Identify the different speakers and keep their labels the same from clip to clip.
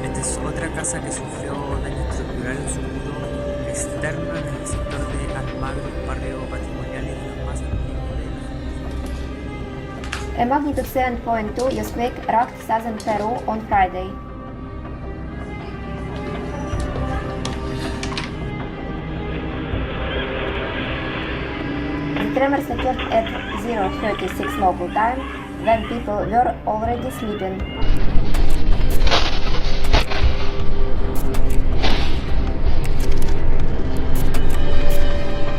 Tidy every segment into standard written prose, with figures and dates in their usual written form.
Speaker 1: Esta es otra casa que sufrió daño estructural en su muro externo en el sector de Almagro, un barrio patrimonial y de los más antiguos de
Speaker 2: A magnitude 7.2 earthquake rocked southern Peru on Friday. The tremors occurred at 0:36 local time, when people were already sleeping.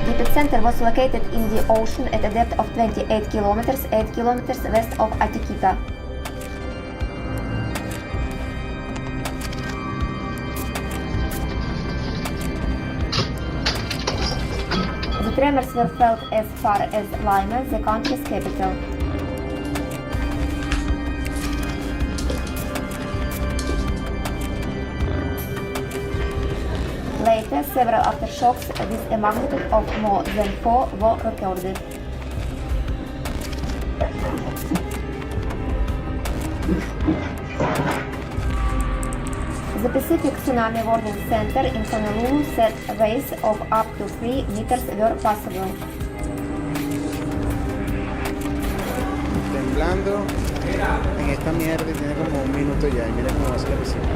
Speaker 2: The epicenter was located in the ocean at a depth of 28 kilometers, 8 kilometers west of Arequipa. The tremors were felt as far as Lima, the country's capital. Later, several aftershocks with a magnitude of more than 4 were recorded. The Pacific Tsunami Warning Center in Honolulu said waves of up to 3 meters were possible.
Speaker 3: Temblando en esta mierda y tiene como un minuto ya y mira cómo va a ser la piscina.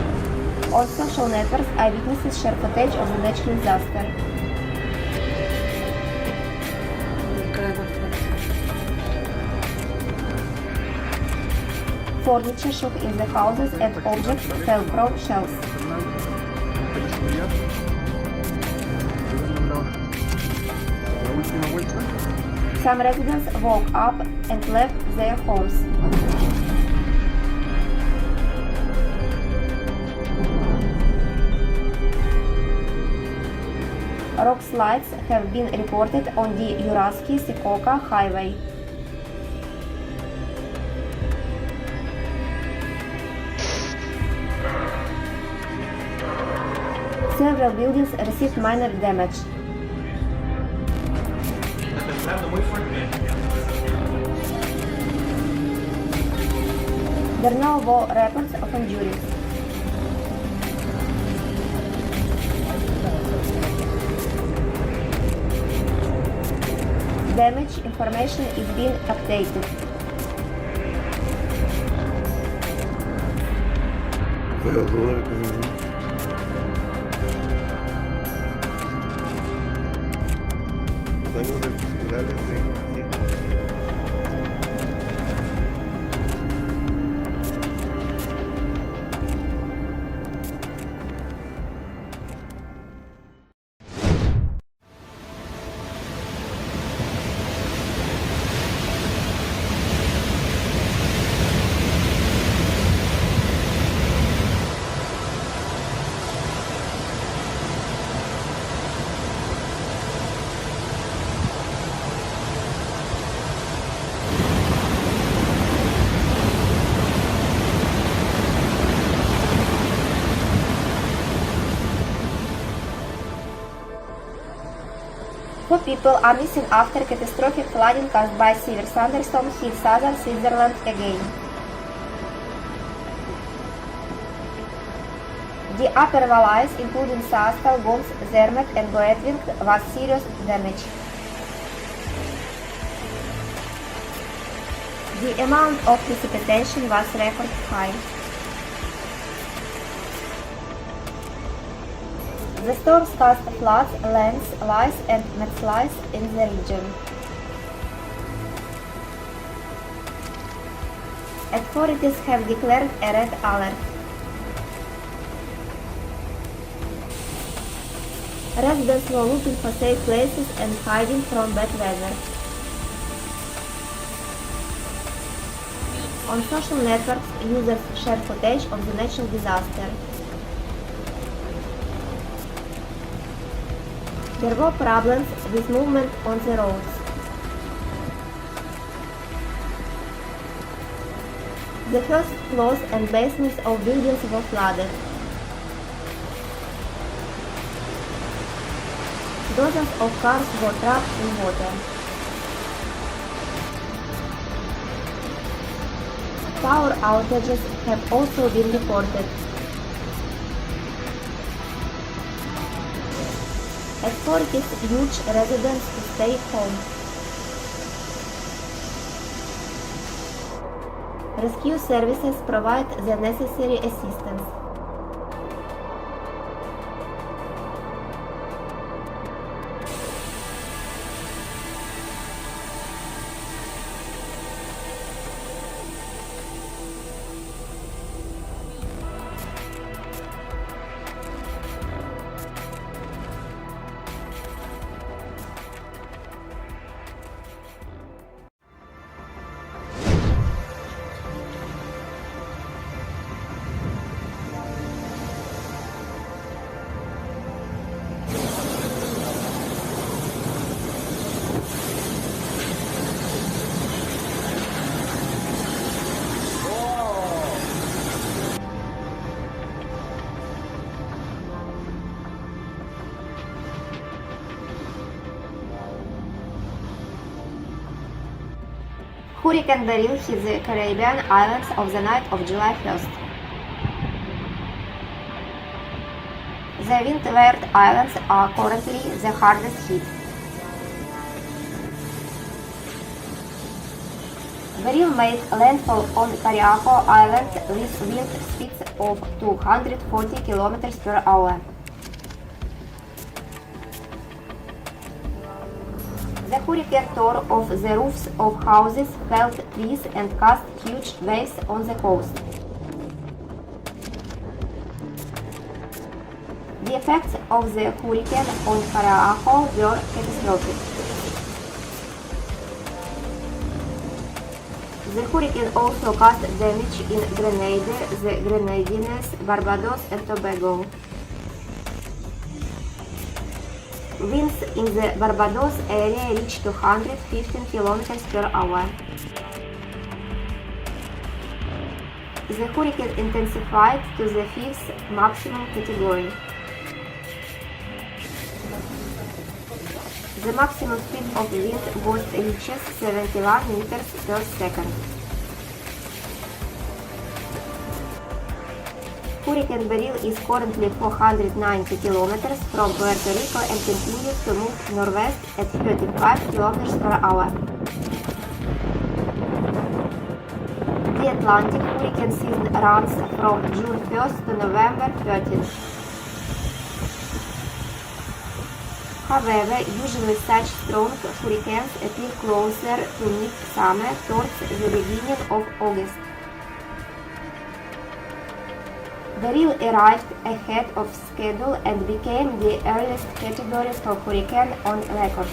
Speaker 2: On social networks, eyewitnesses share footage of the natural disaster. Furniture shook in the houses and objects fell from shelves. Some residents woke up and left their homes. Rock slides have been reported on the Uraski-Secauca highway. Several buildings received minor damage. There now were reports of injuries. Damage information is being updated. Four people are missing after catastrophic flooding caused by severe thunderstorm hit southern Switzerland again. The upper valleys, including Saastal, Gons, Zermatt and Goetwing, was serious damage. The amount of precipitation was record high. The storms caused floods, landslides and mudslides in the region. Authorities have declared a red alert. Residents were looking for safe places and hiding from bad weather. On social networks, users shared footage of the natural disaster. There were problems with movement on the roads. The first floors and basements of buildings were flooded. Dozens of cars were trapped in water. Power outages have also been reported. Authorities urge residents to stay home. Rescue services provide the necessary assistance. Hurricane Beryl hit the Caribbean islands on the night of July 1st. The Windward Islands are currently the hardest hit. Beryl made landfall on Coronado Island with wind speeds of 240 km per hour. The hurricane tore off the roofs of houses, felled trees, and cast huge waves on the coast. The effects of the hurricane on Coronado were catastrophic. The hurricane also caused damage in Grenada, the Grenadines, Barbados, and Tobago. Winds in the Barbados area reached 215 km per hour. The hurricane intensified to the fifth maximum category. The maximum speed of wind gust reaches 71 meters per second. Hurricane Beryl is currently 490 kilometers from Puerto Rico and continues to move northwest at 35 kilometers per hour. The Atlantic hurricane season runs from June 1st to November 13th. However, usually such strong hurricanes appear closer to mid-summer towards the beginning of August. Beryl arrived ahead of schedule and became the earliest category 4 hurricane on record.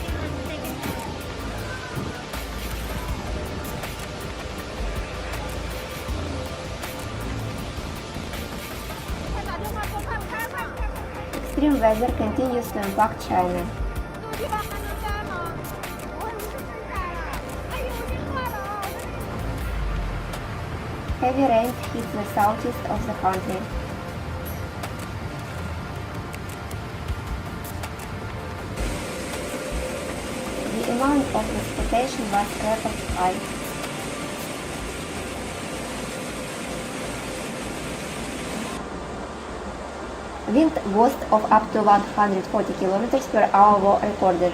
Speaker 2: Extreme weather continues to impact China. Heavy rain hit the southeast of the country. The amount of precipitation was record high. Wind gusts of up to 140 km per hour were recorded.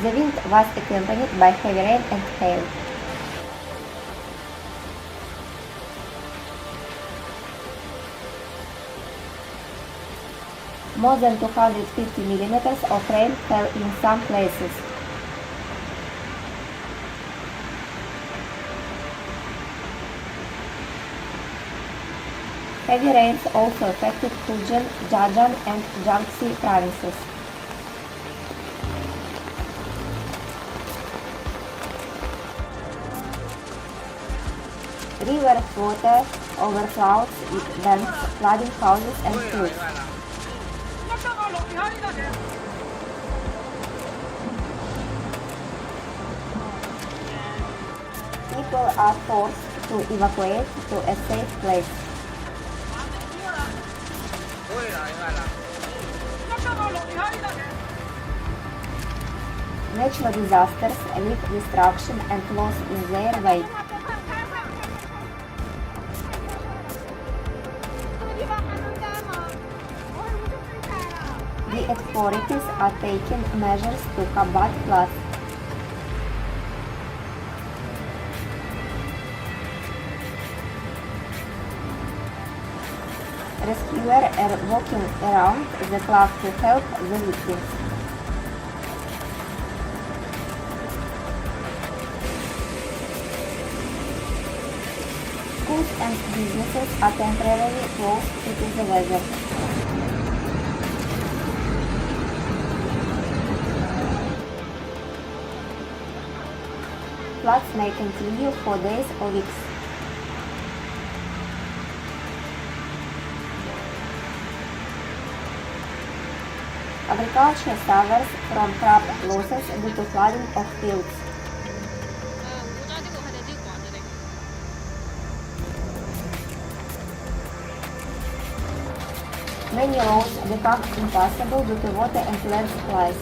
Speaker 2: The wind was accompanied by heavy rain and hail. More than 250 millimeters of rain fell in some places. Heavy rains also affected Fujian, Zhejiang, and Jiangxi provinces. River water overflows dams, flooding houses and schools. People are forced to evacuate to a safe place. Natural disasters leave destruction and loss in their wake. The authorities are taking measures to combat floods. Rescuers are walking around the cloud to help the victims. Schools and businesses are temporarily closed due to the weather. Floods may continue for days or weeks. Agriculture suffers from crop losses due to flooding of fields. Many roads become impassable due to water and landslides.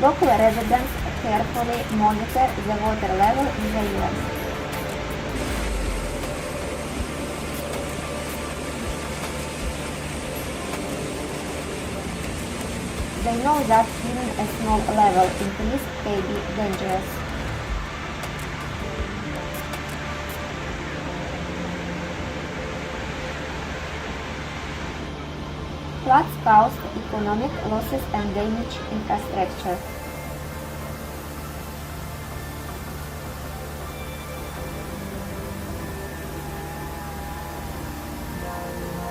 Speaker 2: Local residents carefully monitor the water level in the rivers. They know that even a small level increase can be dangerous. Floods cause economic losses and damage infrastructure.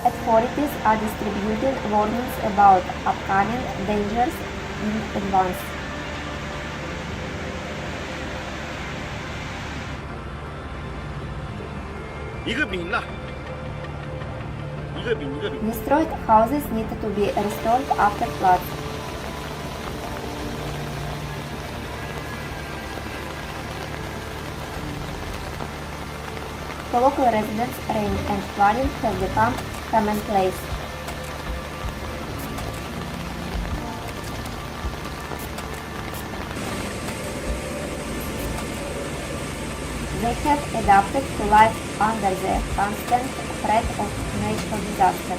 Speaker 2: Authorities are distributing warnings about upcoming dangers in advance. Destroyed houses need to be restored after floods. For local residents, rain and flooding have become commonplace. They have adapted to life under the constant threat of natural disaster.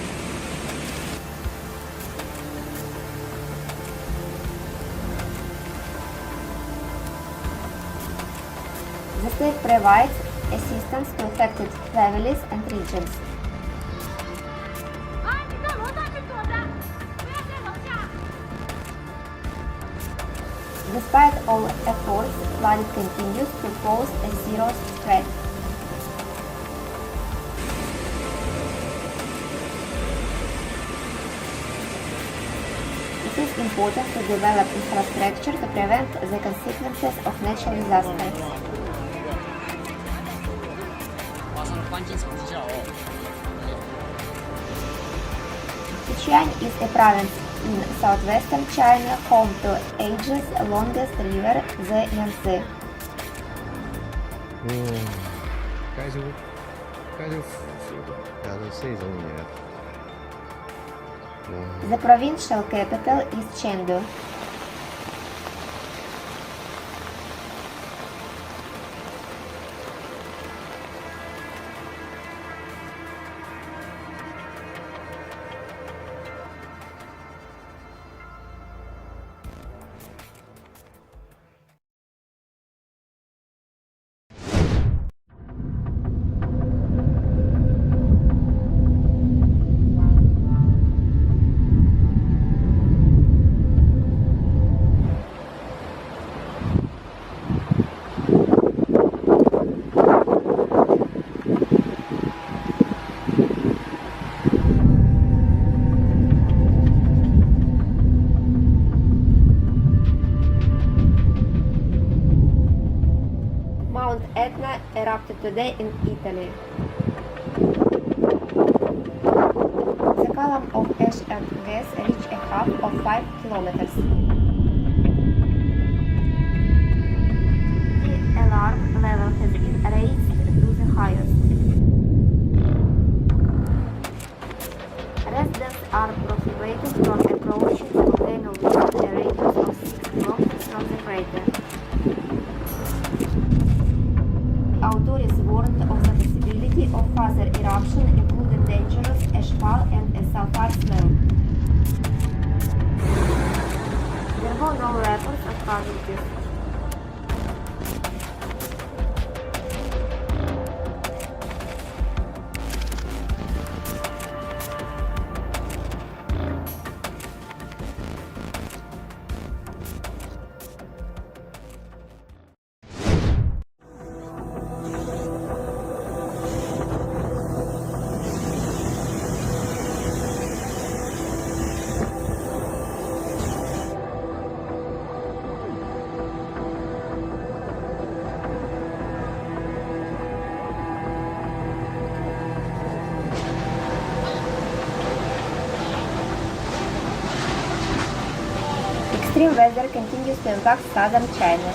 Speaker 2: The state provides assistance to affected families and regions. Despite all efforts, flooding continues to pose a serious threat. It is important to develop infrastructure to prevent the consequences of natural disasters. Sichuan is a province in southwestern China, home to Asia's longest river, the Yangtze. The provincial capital is Chengdu. Erupted today in Italy. The column of ash and gas reached a half 5 kilometers. The alarm level has been raised to the highest. Residents are prohibited from approaching the volcano within a radius of 6 kilometers from the crater. Authorities warned of the possibility of further eruption, including dangerous ashfall and a sulfur smell. There were no reports of casualties. Extreme weather continues to impact southern China.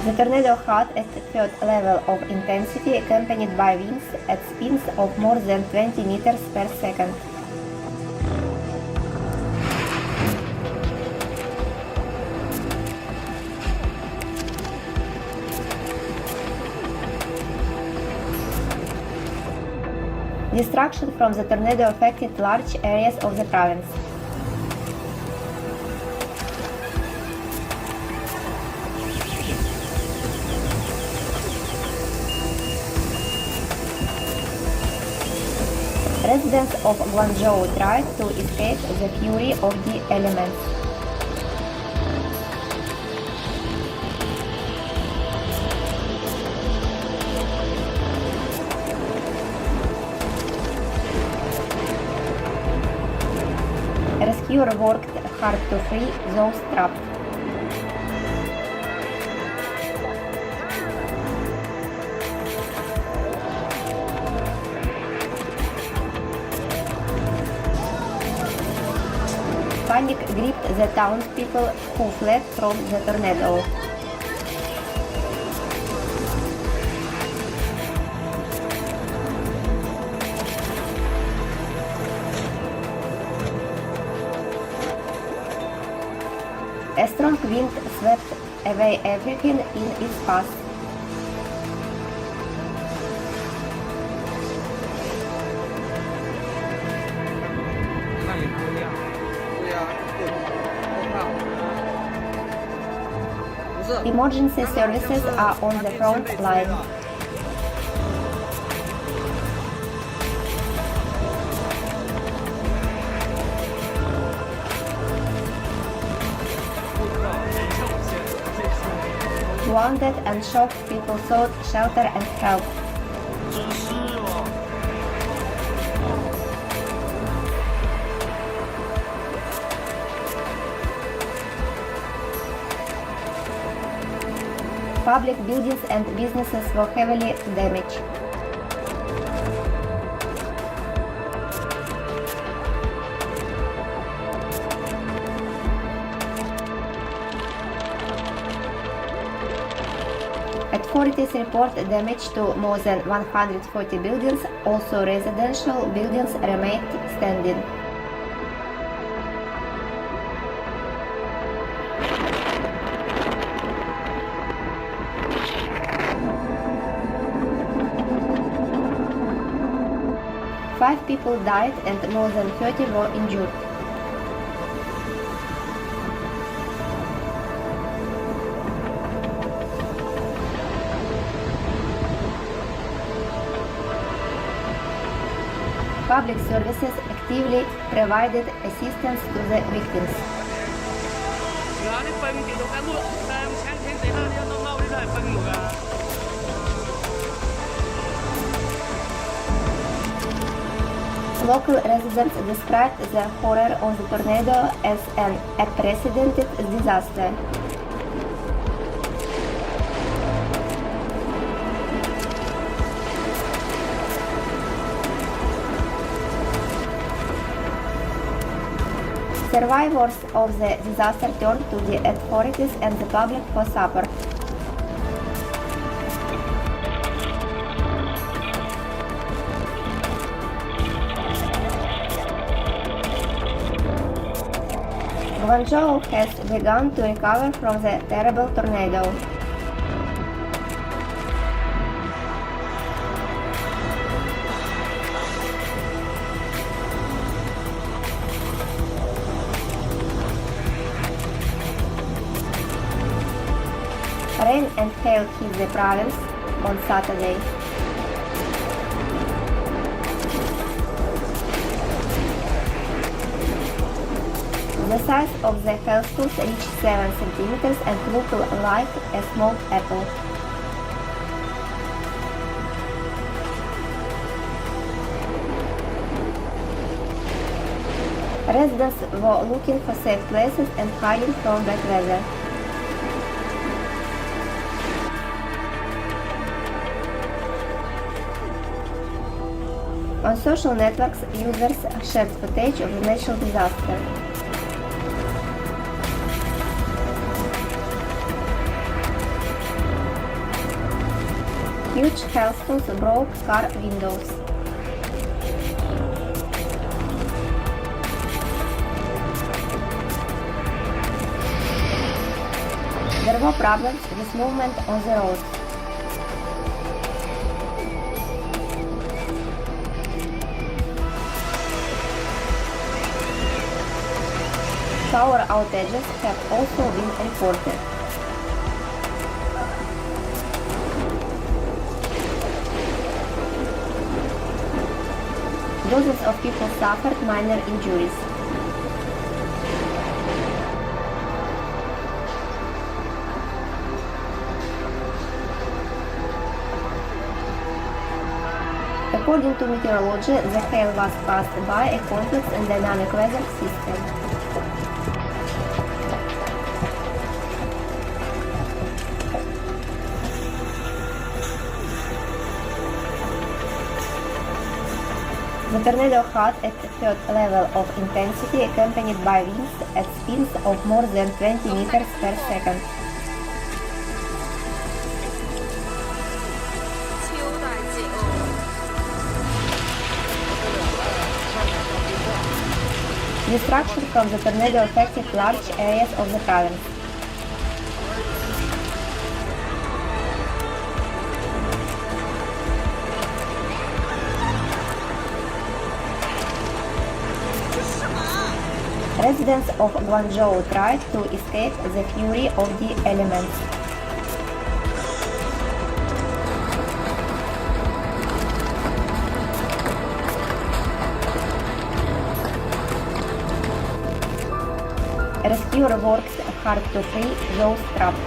Speaker 2: The tornado had a third level of intensity, accompanied by winds at speeds of more than 20 meters per second. Destruction from the tornado affected large areas of the province. Residents of Guangzhou tried to escape the fury of the elements. Rescuers worked hard to free those trapped. Panic gripped the townspeople who fled from the tornado. A strong wind swept away everything in its path. Emergency services are on the front line. Wounded and shocked people sought shelter and help. Public buildings and businesses were heavily damaged. Authorities report damage to more than 140 buildings, also residential buildings remained standing. Five people died and more than 30 were injured. Public services actively provided assistance to the victims. Local residents described the horror of the tornado as an unprecedented disaster. Survivors of the disaster turned to the authorities and the public for support. Guangzhou has begun to recover from the terrible tornado. Rain and hail hit the province on Saturday. The size of the hailstones reached 7 centimeters and looked like a small apple. Residents were looking for safe places and hiding from bad weather. On social networks, users shared footage of the natural disaster. Huge hailstones broke car windows. There were problems with movement on the road. Power outages have also been reported. Dozens of people suffered minor injuries. According to meteorology, the hail was caused by a complex and dynamic weather system. The tornado had a third level of intensity accompanied by winds at speeds of more than 20 meters per second. Destruction from the tornado affected large areas of the province. Residents of Guangzhou tried to escape the fury of the elements. Rescuers worked hard to free those trapped.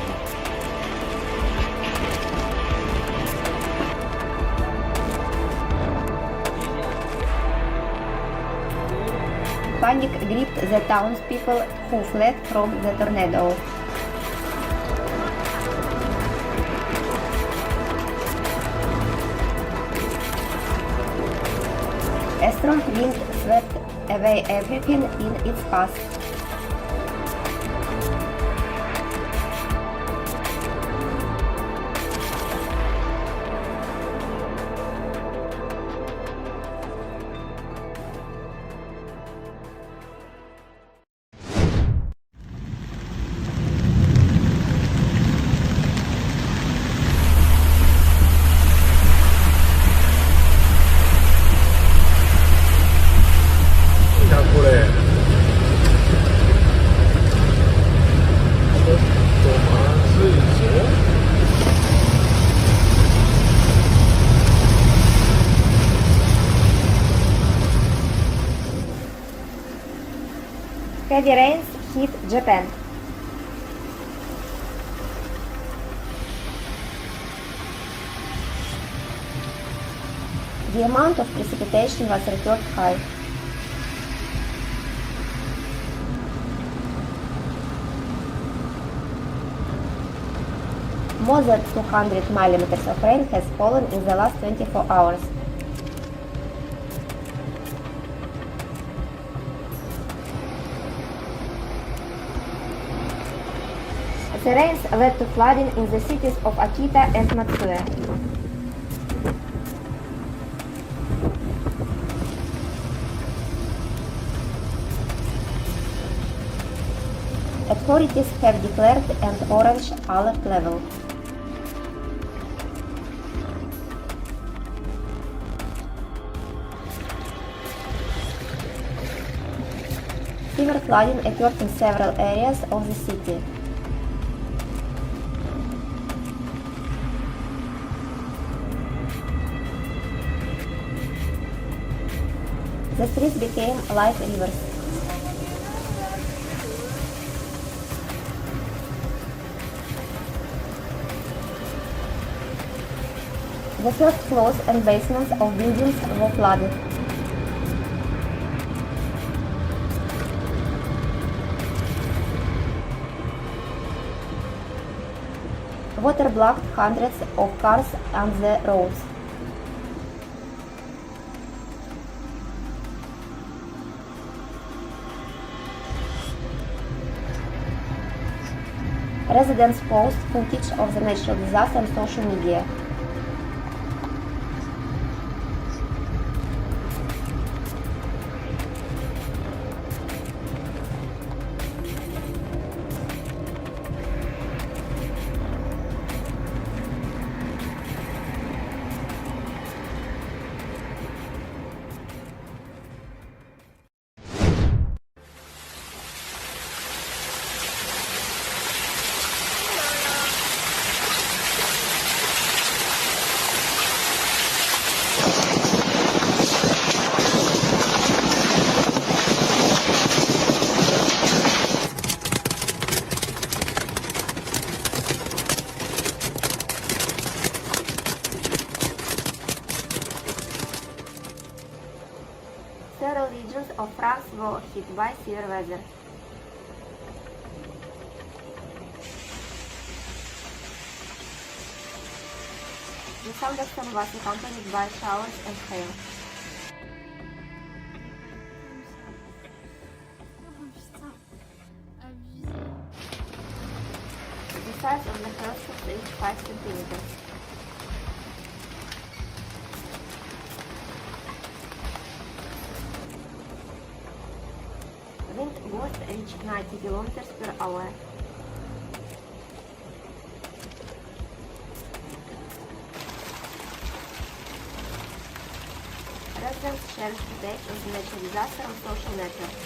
Speaker 2: Panic gripped the townspeople who fled from the tornado. A strong wind swept away everything in its path. Heavy rains hit Japan. The amount of precipitation was record high. More than 200 millimeters of rain has fallen in the last 24 hours. The rains led to flooding in the cities of Akita and Matsue. Authorities have declared an orange alert level. Severe flooding occurred in several areas of the city. The streets became like rivers. The first floors and basements of buildings were flooded. Water blocked hundreds of cars on the roads. Residents post footage of the natural disaster on social media. Several regions of France were hit by severe weather. The thunderstorm was accompanied by showers and hail. The size of the hailstones reached 5 centimeters. Wind gusts reached 90 kilometers per hour. Residents shared footage of the natural disaster on social networks.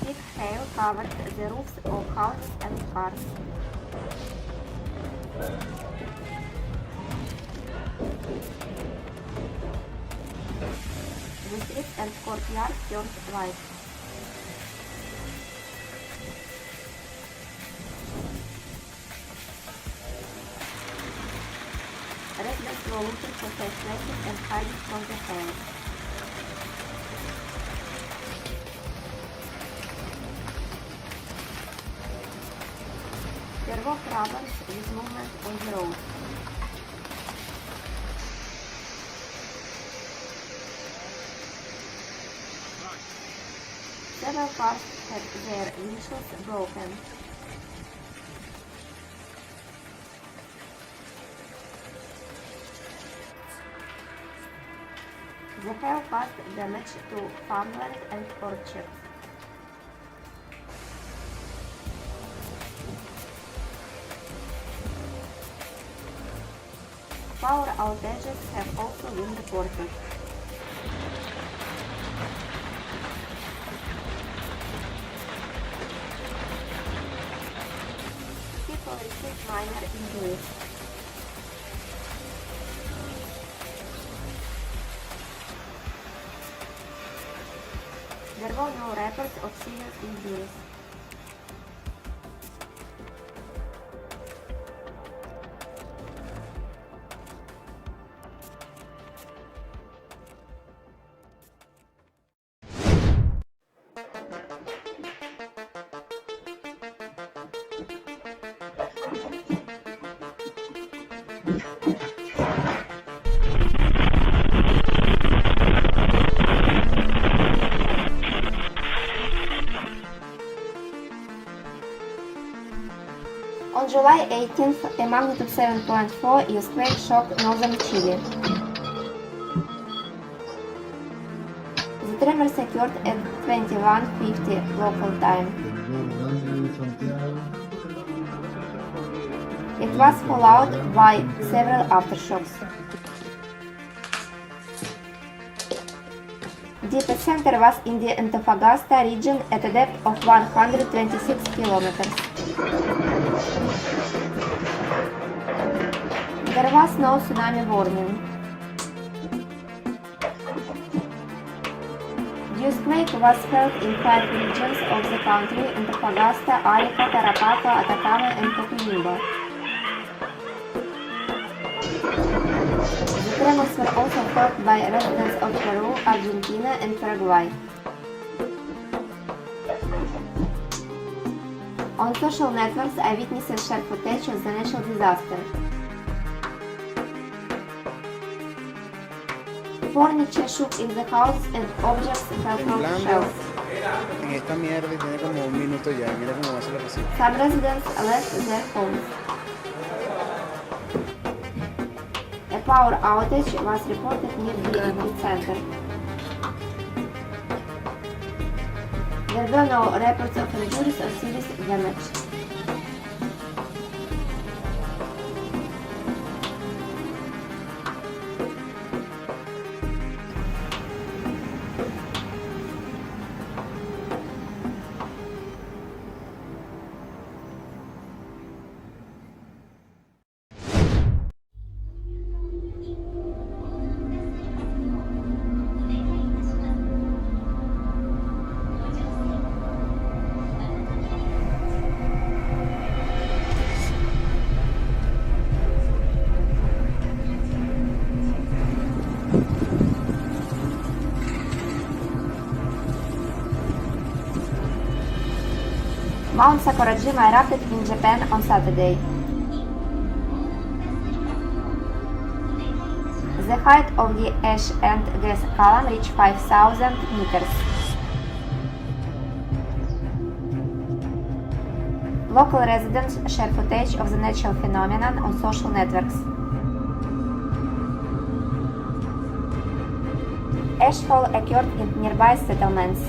Speaker 2: Thick hail covered the roofs of houses and cars. The streets and courtyards turned white. Residents were looking for safe places and hiding from the hail. There were problems with movement on the road. Several cars had their windshields broken. The hail caused damage to farmland and orchards. Power outages have also been reported. People received minor injuries. There were no reports of serious injuries. On July 18th, a magnitude 7.4 earthquake shocked northern Chile. The tremors occurred at 21:50 local time. It was followed by several aftershocks. The epicenter was in the Antofagasta region at a depth of 126 kilometers. There was no tsunami warning. The earthquake was felt in 5 regions of the country: Antofagasta, Arica, Tarapacá, Atacama, and Coquimbo. The tremors were also felt by residents of Peru, Argentina, and Paraguay. On social networks, eyewitnesses shared footage of the natural disaster. Furniture shook in the house and objects fell from shelves.
Speaker 3: En esta mierda y tiene como 1 minuto ya. Mira cómo va a ser la cosita.
Speaker 2: Some residents left their homes. A power outage was reported near the epicenter. There were no reports of injuries or serious damage. Mount Sakurajima erupted in Japan on Saturday. The height of the ash and gas column reached 5,000 meters. Local residents share footage of the natural phenomenon on social networks. Ashfall occurred in nearby settlements.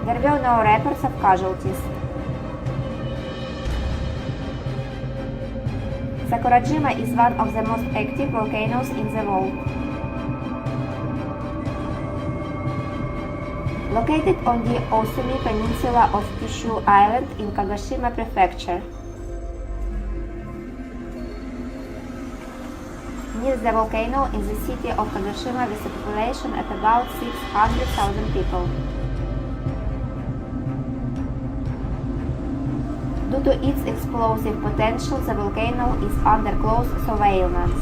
Speaker 2: There were no reports of casualties. Sakurajima is one of the most active volcanoes in the world. Located on the Osumi Peninsula of Kyushu Island in Kagoshima Prefecture. Near the volcano is the city of Kagoshima with a population of about 600,000 people. Due to its explosive potential, the volcano is under close surveillance.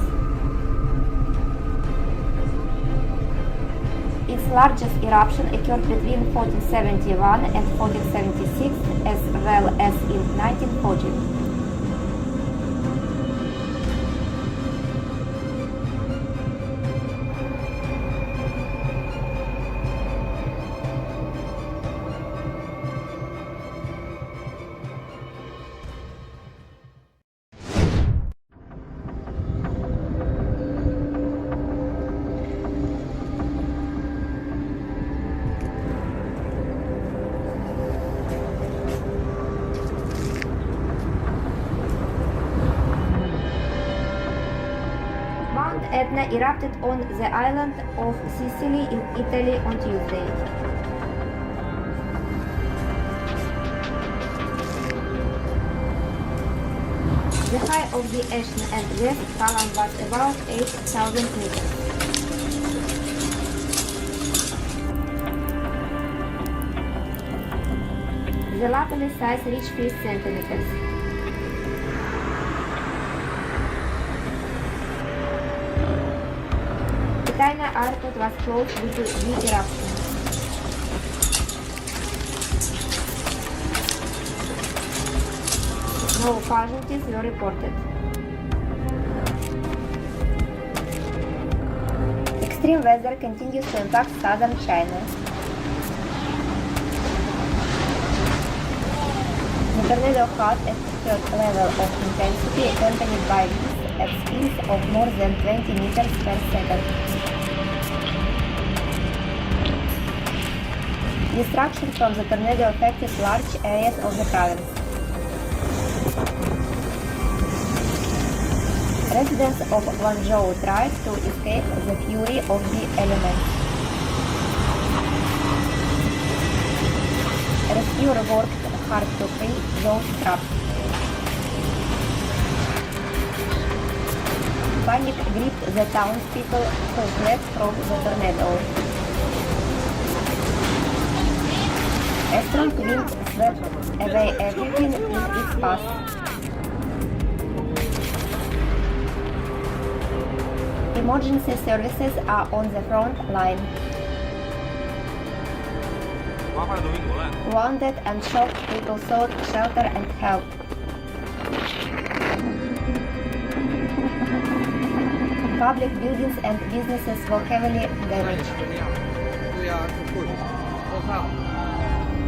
Speaker 2: Its largest eruption occurred between 1471 and 1476, as well as in 1940. Etna erupted on the island of Sicily in Italy on Tuesday. The height of the ash and gas column was about 8,000 meters. The lateral size reached 3 centimeters. The China airport was closed due to the eruption. No casualties were reported. Extreme weather continues to impact southern China. tornado had a third level of intensity accompanied by winds at speeds of more than 20 meters per second. Destruction from the tornado affected large areas of the province. Residents of Guangzhou tried to escape the fury of the elements. Rescuers worked hard to free those trapped. Panic gripped the townspeople who fled from the tornado. A strong wind swept away everything in its path. Emergency services are on the front line. Wounded and shocked people sought shelter and help. Public buildings and businesses were heavily damaged.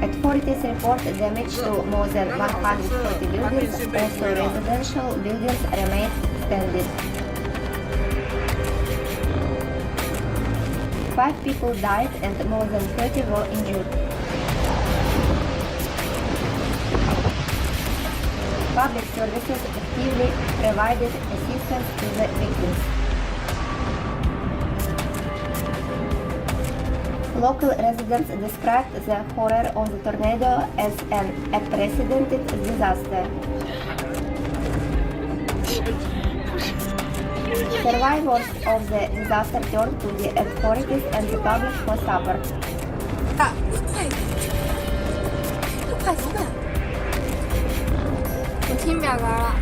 Speaker 2: Authorities report damage to more than 140 buildings, also residential buildings remain standing. 5 people died and more than 30 were injured. Public services actively provided assistance to the victims. Local residents described the horror of the tornado as an unprecedented disaster. Survivors of the disaster turned to the authorities and the public for support.
Speaker 4: 快速的！我听表格了。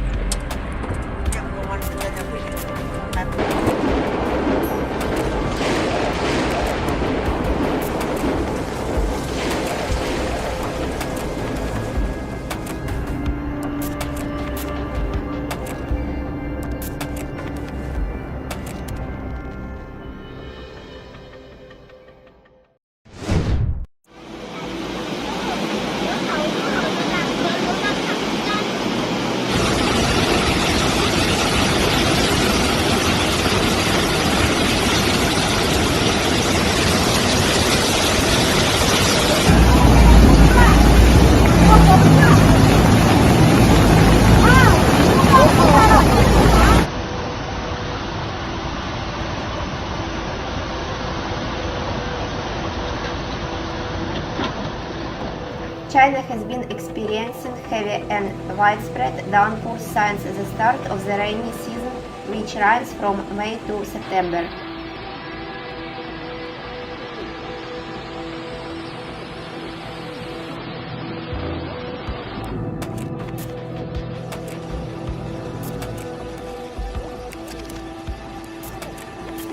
Speaker 2: China has been experiencing heavy and widespread downpours since the start of the rainy season, which runs from May to September.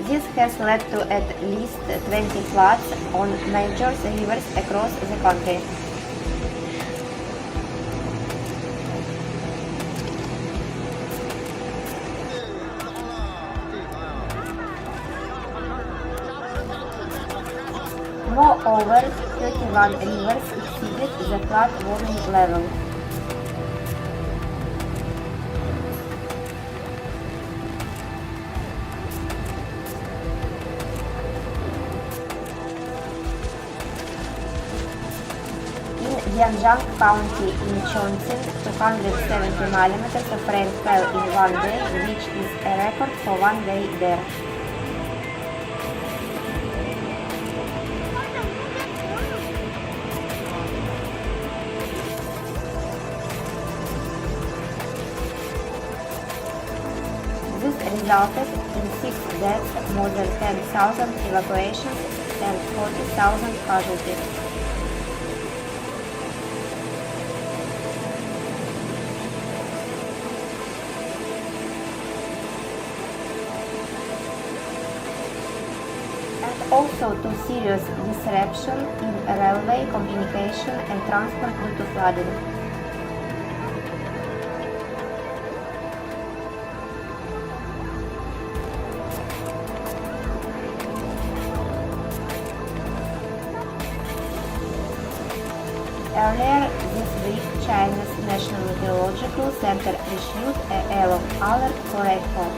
Speaker 2: This has led to at least 20 floods on major rivers across the country. Moreover, 31 rivers exceeded the flood warning level. In Jiangjiang County in Chongqing, 270 mm of rain fell in one day, which is a record for one day there. This resulted in 6 deaths, more than 10,000 evacuations, and 40,000 casualties. And also to serious disruption in railway communication and transport due to flooding. Earlier this week, China's National Meteorological Center issued a yellow alert for rainfall.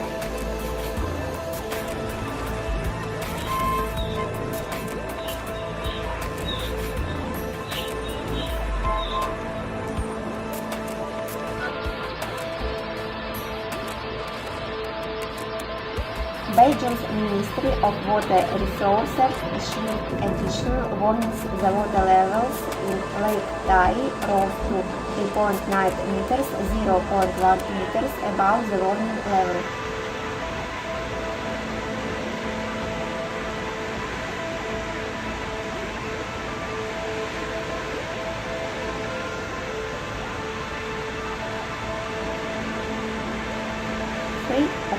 Speaker 2: Belgium's Ministry of Water Resources issued additional warnings. The water levels in Lake Tai rose to 3.9 meters, 0.1 meters above the warning level.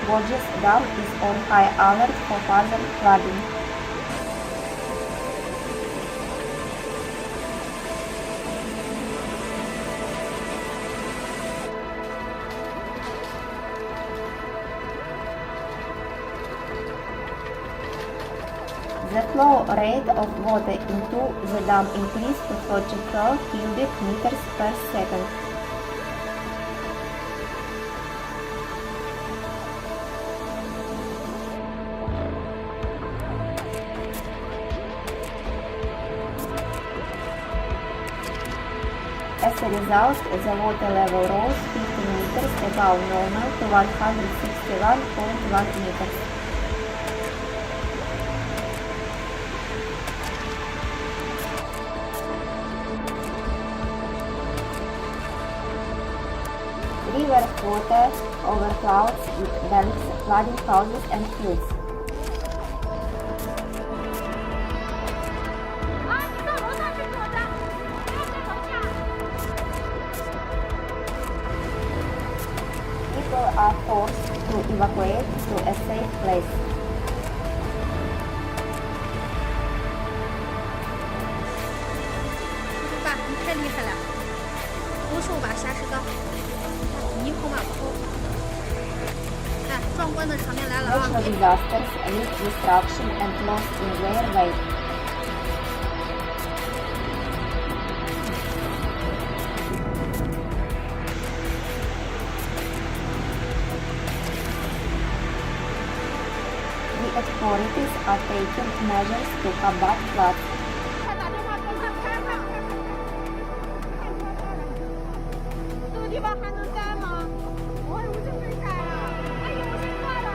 Speaker 2: Gorges Dam is on high alert for further flooding. The flow rate of water into the dam increased to 44 cubic meters per second. As a result, the water level rose 15 meters above normal to 161.1 meters. River water overflows banks, flooding houses and fields. People are forced to evacuate to a safe place.
Speaker 4: 爸，你太厉害了！无数把沙石刀，你跑马跑。看，壮观的场面来了啊！
Speaker 2: Natural disasters leave destruction and loss in their wake. The authorities are taking measures to combat floods.
Speaker 4: 快把电话给我开开！这个地方还能待吗？我有这么晒啊！哎呦，我心坏了啊！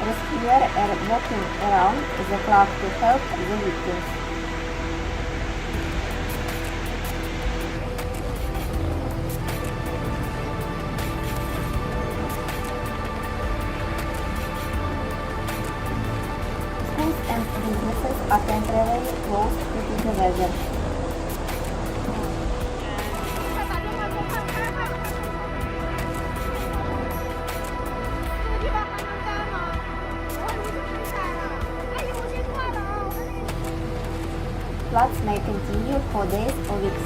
Speaker 2: Rescuers are walking around the clock to help the victims. Schools and businesses are temporarily closed due to the weather.
Speaker 4: 快把电话给我开开！这个地方还能待吗？我有这么晒啊！哎呦，我心坏了啊！
Speaker 2: Floods may continue for days or weeks.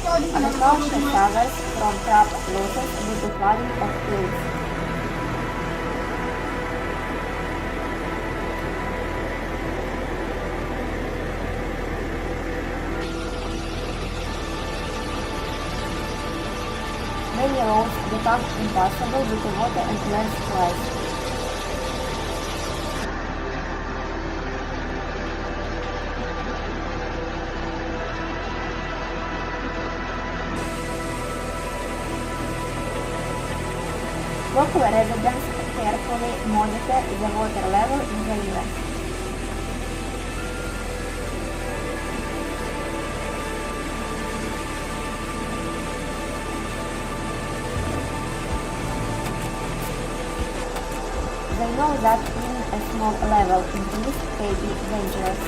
Speaker 2: Agriculture suffers from crop losses due to flooding of fields. Many roads become impassable due to water and landslides. Local residents carefully monitor the water level in the river. They know that even a small level increase may be dangerous.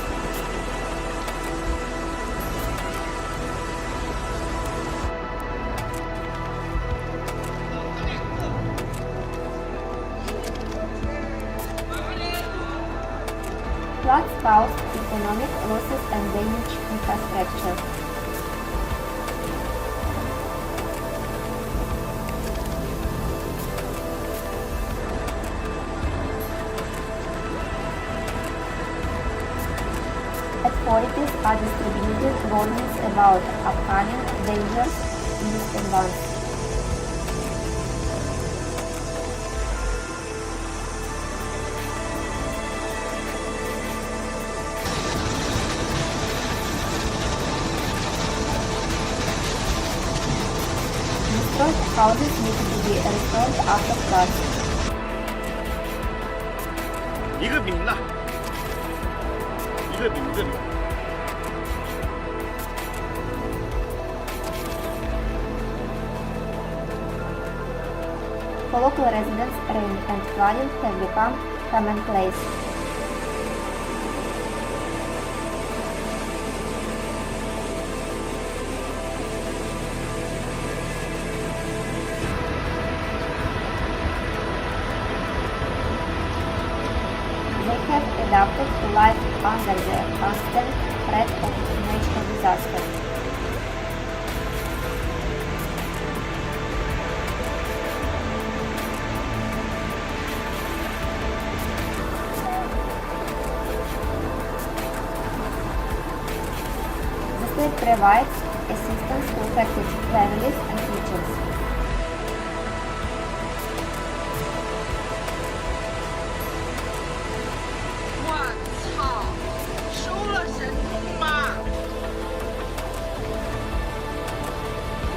Speaker 2: Floods cause economic losses and damage infrastructure. Authorities are distributing warnings about upcoming dangers in advance. Destroyed houses need to be restored after floods. For local residents, rain and flooding have become commonplace. They have adapted to life under the constant threat of natural disaster. The state provides assistance to affected families and teachers.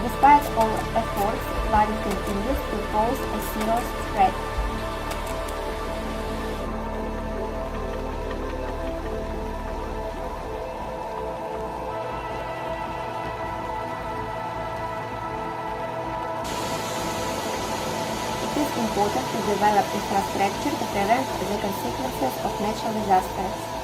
Speaker 2: Despite all efforts, flooding continues to pose a serious threat. It is important to develop infrastructure to prevent the consequences of natural disasters.